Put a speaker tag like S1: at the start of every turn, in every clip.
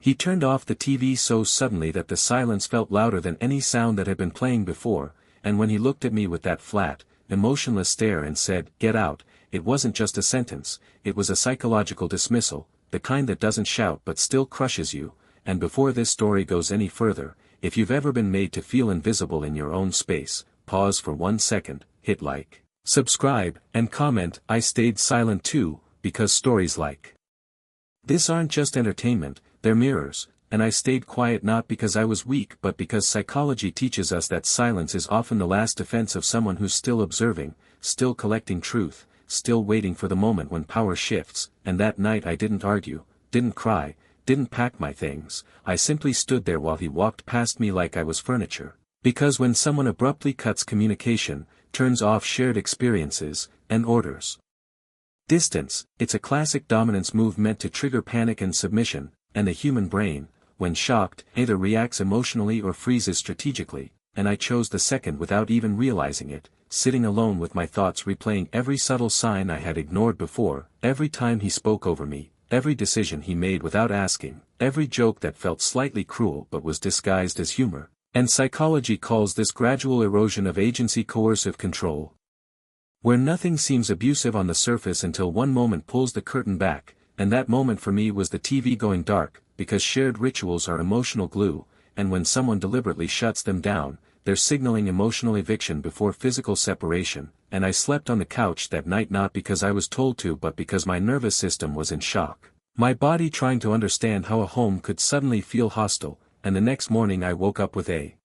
S1: He turned off the TV so suddenly that the silence felt louder than any sound that had been playing before, and when he looked at me with that flat, emotionless stare and said, "Get out," it wasn't just a sentence, it was a psychological dismissal, the kind that doesn't shout but still crushes you. And before this story goes any further, if you've ever been made to feel invisible in your own space, pause for 1 second, hit like, subscribe, and comment. I stayed silent too, because stories like this aren't just entertainment, they're mirrors, and I stayed quiet not because I was weak but because psychology teaches us that silence is often the last defense of someone who's still observing, still collecting truth, still waiting for the moment when power shifts. And that night I didn't argue, didn't cry, didn't pack my things, I simply stood there while he walked past me like I was furniture. Because when someone abruptly cuts communication, turns off shared experiences, and orders distance, it's a classic dominance move meant to trigger panic and submission, and the human brain, when shocked, either reacts emotionally or freezes strategically, and I chose the second without even realizing it, sitting alone with my thoughts replaying every subtle sign I had ignored before, every time he spoke over me, every decision he made without asking, every joke that felt slightly cruel but was disguised as humor. And psychology calls this gradual erosion of agency coercive control, where nothing seems abusive on the surface until one moment pulls the curtain back, and that moment for me was the TV going dark, because shared rituals are emotional glue, and when someone deliberately shuts them down, they're signaling emotional eviction before physical separation. And I slept on the couch that night not because I was told to but because my nervous system was in shock, my body trying to understand how a home could suddenly feel hostile. And the next morning I woke up with a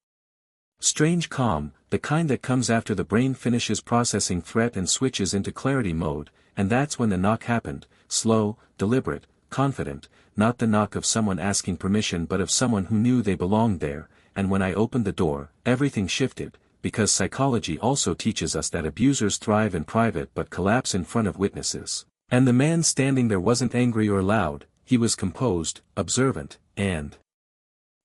S1: strange calm, the kind that comes after the brain finishes processing threat and switches into clarity mode. And that's when the knock happened, slow, deliberate, confident, not the knock of someone asking permission but of someone who knew they belonged there. And when I opened the door, everything shifted, because psychology also teaches us that abusers thrive in private but collapse in front of witnesses. And the man standing there wasn't angry or loud, he was composed, observant, and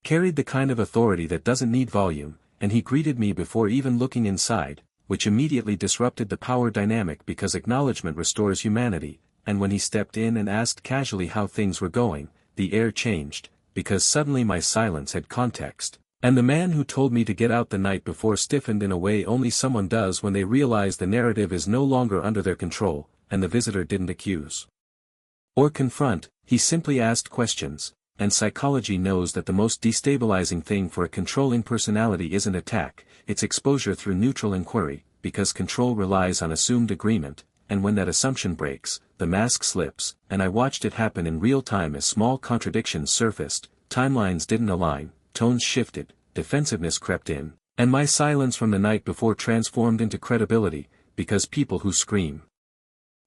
S1: carried the kind of authority that doesn't need volume. And he greeted me before even looking inside, which immediately disrupted the power dynamic because acknowledgement restores humanity. And when he stepped in and asked casually how things were going, the air changed, because suddenly my silence had context. And the man who told me to get out the night before stiffened in a way only someone does when they realize the narrative is no longer under their control, and the visitor didn't accuse or confront, he simply asked questions. And psychology knows that the most destabilizing thing for a controlling personality isn't attack, it's exposure through neutral inquiry, because control relies on assumed agreement, and when that assumption breaks, the mask slips. And I watched it happen in real time as small contradictions surfaced, timelines didn't align, tones shifted, defensiveness crept in, and my silence from the night before transformed into credibility, because people who scream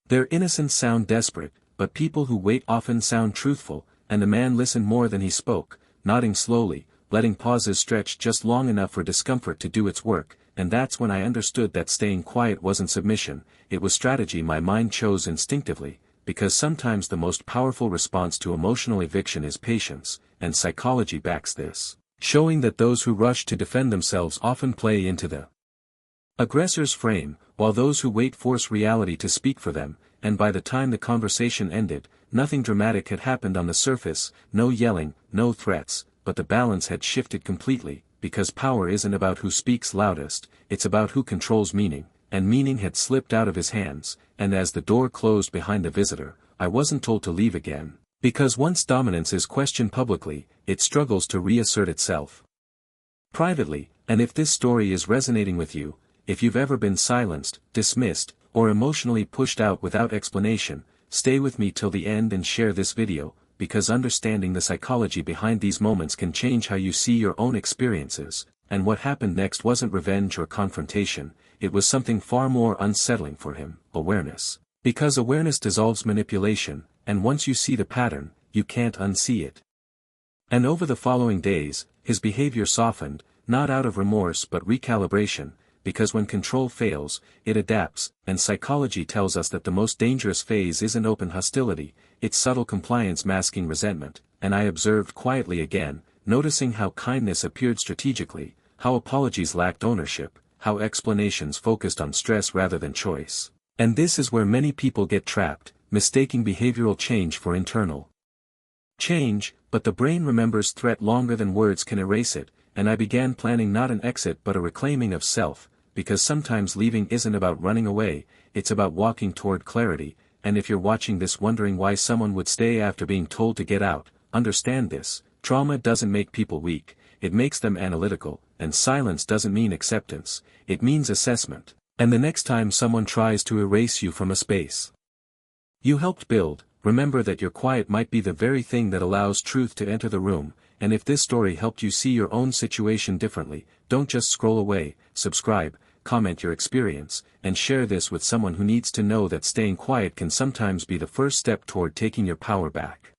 S1: their innocence sound desperate, but people who wait often sound truthful. And the man listened more than he spoke, nodding slowly, letting pauses stretch just long enough for discomfort to do its work. And that's when I understood that staying quiet wasn't submission, it was strategy my mind chose instinctively, because sometimes the most powerful response to emotional eviction is patience, and psychology backs this, showing that those who rush to defend themselves often play into the aggressor's frame, while those who wait force reality to speak for them. And by the time the conversation ended, nothing dramatic had happened on the surface, no yelling, no threats, but the balance had shifted completely, because power isn't about who speaks loudest, it's about who controls meaning, and meaning had slipped out of his hands. And as the door closed behind the visitor, I wasn't told to leave again, because once dominance is questioned publicly, it struggles to reassert itself privately. And if this story is resonating with you, if you've ever been silenced, dismissed, or emotionally pushed out without explanation, stay with me till the end and share this video, because understanding the psychology behind these moments can change how you see your own experiences. And what happened next wasn't revenge or confrontation, it was something far more unsettling for him, awareness. Because awareness dissolves manipulation, and once you see the pattern, you can't unsee it. And over the following days, his behavior softened, not out of remorse but recalibration, because when control fails, it adapts. And psychology tells us that the most dangerous phase isn't open hostility, it's subtle compliance masking resentment. And I observed quietly again, noticing how kindness appeared strategically, how apologies lacked ownership, how explanations focused on stress rather than choice. And this is where many people get trapped, mistaking behavioral change for internal change, but the brain remembers threat longer than words can erase it, and I began planning not an exit but a reclaiming of self, because sometimes leaving isn't about running away, it's about walking toward clarity, and if you're watching this wondering why someone would stay after being told to get out, understand this: trauma doesn't make people weak, it makes them analytical, and silence doesn't mean acceptance, it means assessment. And the next time someone tries to erase you from a space you helped build, remember that your quiet might be the very thing that allows truth to enter the room. And if this story helped you see your own situation differently, don't just scroll away, subscribe, comment your experience, and share this with someone who needs to know that staying quiet can sometimes be the first step toward taking your power back.